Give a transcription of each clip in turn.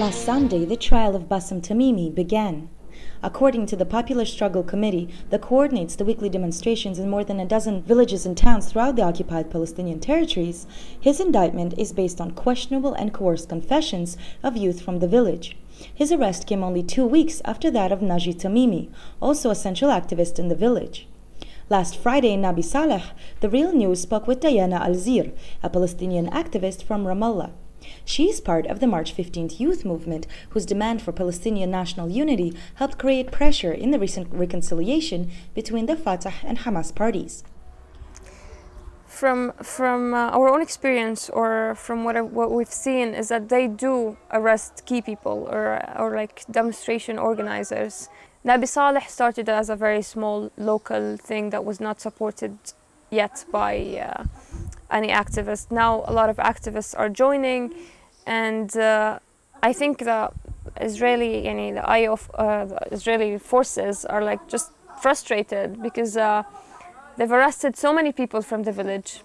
Last Sunday, the trial of Bassem Tamimi began. According to the Popular Struggle Committee that coordinates the weekly demonstrations in more than a dozen villages and towns throughout the occupied Palestinian territories, his indictment is based on questionable and coerced confessions of youth from the village. His arrest came only 2 weeks after that of Tamimi, also a central activist in the village. Last Friday in Nabi Saleh, the Real News spoke with Diana Al-Zir, a Palestinian activist from Ramallah. She is part of the March 15th youth movement, whose demand for Palestinian national unity helped create pressure in the recent reconciliation between the Fatah and Hamas parties. From our own experience, or from what we've seen, is that they do arrest key people or like demonstration organizers. Nabi Saleh started as a very small local thing that was not supported yet by any activist. Now a lot of activists are joining, and I think the Israeli forces are like just frustrated because they've arrested so many people from the village,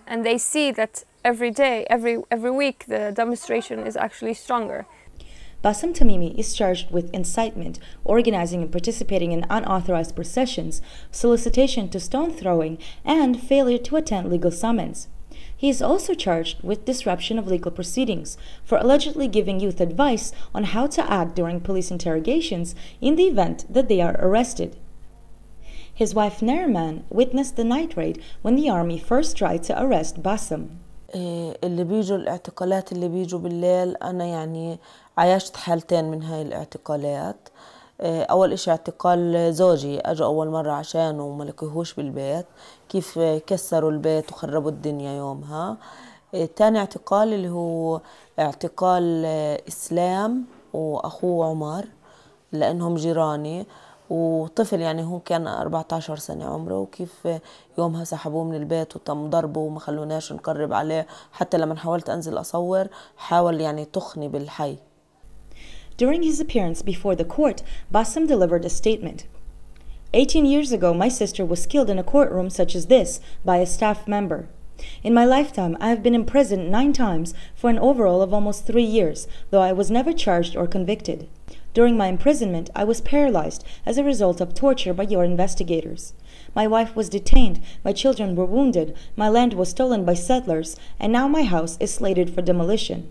and they see that every day, every week, the demonstration is actually stronger. Bassem Tamimi is charged with incitement, organizing and participating in unauthorized processions, solicitation to stone throwing, and failure to attend legal summons. He is also charged with disruption of legal proceedings for allegedly giving youth advice on how to act during police interrogations in the event that they are arrested. His wife Nariman witnessed the night raid when the army first tried to arrest Bassem. اللي بيجوا الاعتقالات اللي بيجوا بالليل أنا يعني عايشت حالتين من هاي الاعتقالات. أول إشي اعتقال زوجي أجوا أول مرة عشانه وما لقيهوش بالبيت، كيف كسروا البيت وخربوا الدنيا يومها. تاني اعتقال اللي هو اعتقال إسلام وأخوه عمر لأنهم جيراني، وطفل يعني هو كان 14 سنة عمره، وكيف يومها سحبوه من البيت وتم ضربه وما خلوناش نقرب عليه، حتى لما حاولت أنزل أصور حاول يعني تخني بالحي. During his appearance before the court, Bassem delivered a statement. 18 years ago, my sister was killed in a courtroom such as this by a staff member. In my lifetime, I have been imprisoned 9 times for an overall of almost 3 years, though I was never charged or convicted. During my imprisonment, I was paralyzed as a result of torture by your investigators. My wife was detained, my children were wounded, my land was stolen by settlers, and now my house is slated for demolition.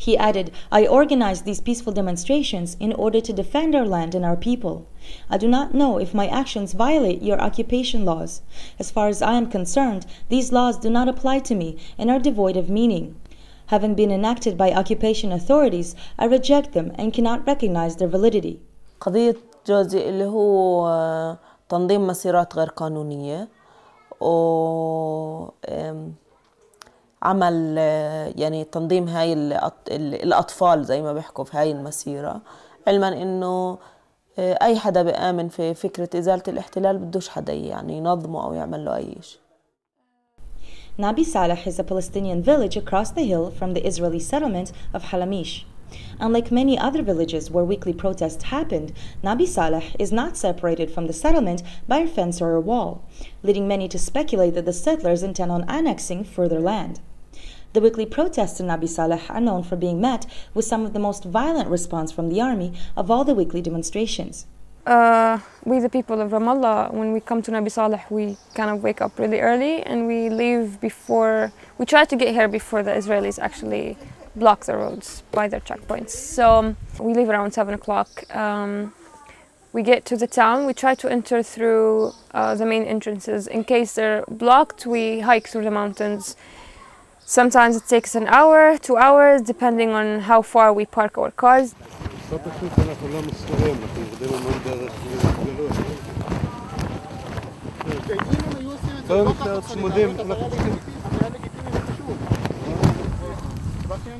He added, I organized these peaceful demonstrations in order to defend our land and our people. I do not know if my actions violate your occupation laws. As far as I am concerned, these laws do not apply to me and are devoid of meaning. Having been enacted by occupation authorities, I reject them and cannot recognize their validity. قضية جوزي اللي هو تنظيم مسيرات غير قانونية عمل يعني تنظيم هاي الأطفال زي ما بيحكوا في هاي المسيرة، علما إنه أي حدا بيآمن في فكرة إزالة الاحتلال بدوش حدا يعني ينظمه أو يعمل له أي شيء. Nabi Saleh is a Palestinian village across the hill from the Israeli settlement of Halamish. Unlike many other villages where weekly protests happened, Nabi Saleh is not separated from the settlement by a fence or a wall, leading many to speculate that the settlers intend on annexing further land. The weekly protests in Nabi Saleh are known for being met with some of the most violent response from the army of all the weekly demonstrations. We, the people of Ramallah, when we come to Nabi Saleh, we kind of wake up really early and we leave we try to get here before the Israelis actually block the roads by their checkpoints. So we leave around 7 o'clock. We get to the town, we try to enter through the main entrances. In case they're blocked, we hike through the mountains. Sometimes it takes an hour, 2 hours, depending on how far we park our cars.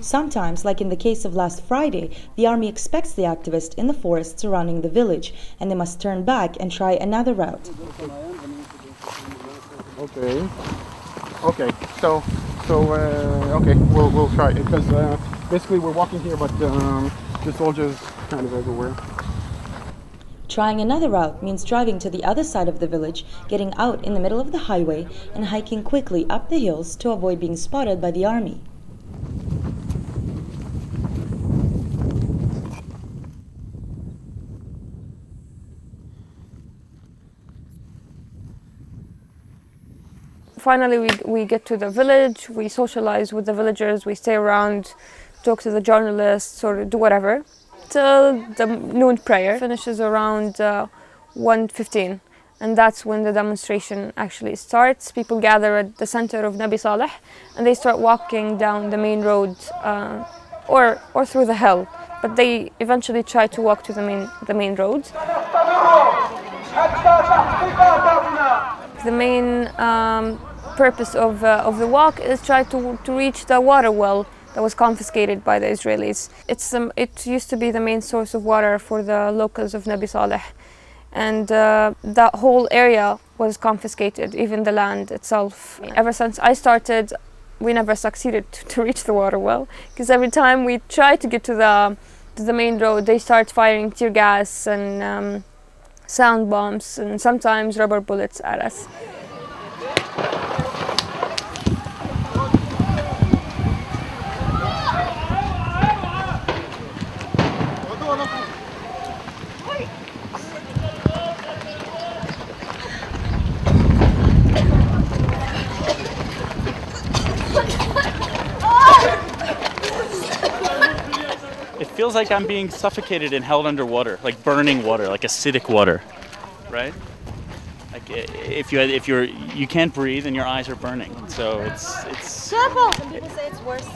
Sometimes, like in the case of last Friday, the army expects the activists in the forest surrounding the village, and they must turn back and try another route. Okay, so we'll try it, because basically we're walking here, but the soldiers kind of everywhere. Trying another route means driving to the other side of the village, getting out in the middle of the highway, and hiking quickly up the hills to avoid being spotted by the army. finally we get to the village, we socialize with the villagers, we stay around, talk to the journalists or do whatever, till the noon prayer finishes around 1:15. And that's when the demonstration actually starts. People gather at the center of Nabi Saleh and they start walking down the main road or through the hill. But they eventually try to walk to the main road. The main purpose of the walk is try to reach the water well that was confiscated by the Israelis. It used to be the main source of water for the locals of Nabi Saleh. And that whole area was confiscated, even the land itself. Ever since I started, we never succeeded to reach the water well, because every time we try to get to the main road, they start firing tear gas and sound bombs and sometimes rubber bullets at us. It feels like I'm being suffocated and held underwater, like burning water, like acidic water, right? Like you can't breathe and your eyes are burning. So it's. Some people say it's worse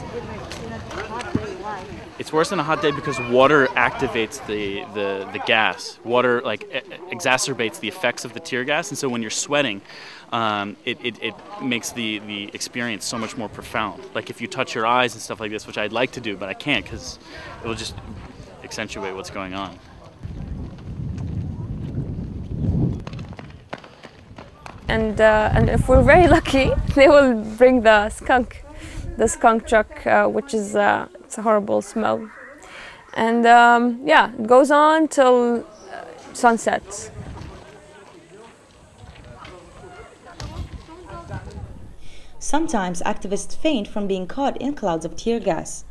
in a hot day. Why? It's worse in a hot day because water activates the gas. Water exacerbates the effects of the tear gas, and so when you're sweating, it makes the experience so much more profound. Like if you touch your eyes and stuff like this, which I'd like to do, but I can't because it will just accentuate what's going on. And if we're very lucky, they will bring the skunk truck, which is it's a horrible smell. And yeah, it goes on till sunset. Sometimes activists faint from being caught in clouds of tear gas.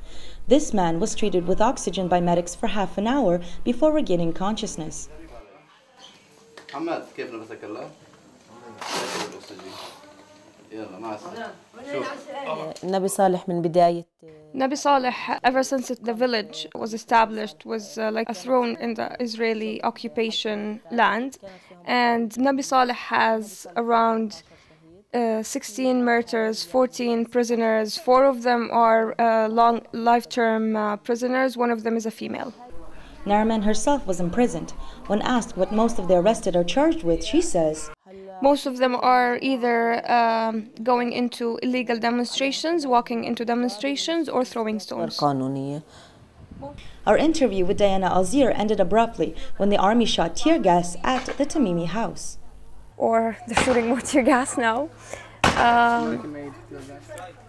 This man was treated with oxygen by medics for half an hour before regaining consciousness. Nabi Saleh من بداية Nabi Saleh, ever since the village was established, was like a throne in the Israeli occupation land. And Nabi Saleh has around 16 martyrs, 14 prisoners. 4 of them are long life-term prisoners. 1 of them is a female. Nariman herself was imprisoned. When asked what most of the arrested are charged with, she says, most of them are either going into illegal demonstrations, walking into demonstrations, or throwing stones. Our interview with Diana Alzir ended abruptly when the army shot tear gas at the Tamimi house. Or they're shooting more tear gas now.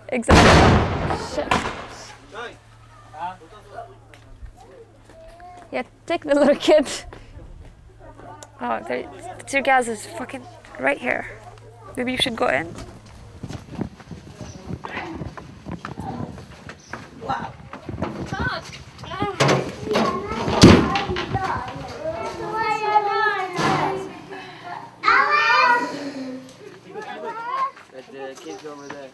Exactly. Shit. Yeah, take the little kid. Oh, the tear gas is fucking right here. Maybe you should go in. Wow. The kids over there.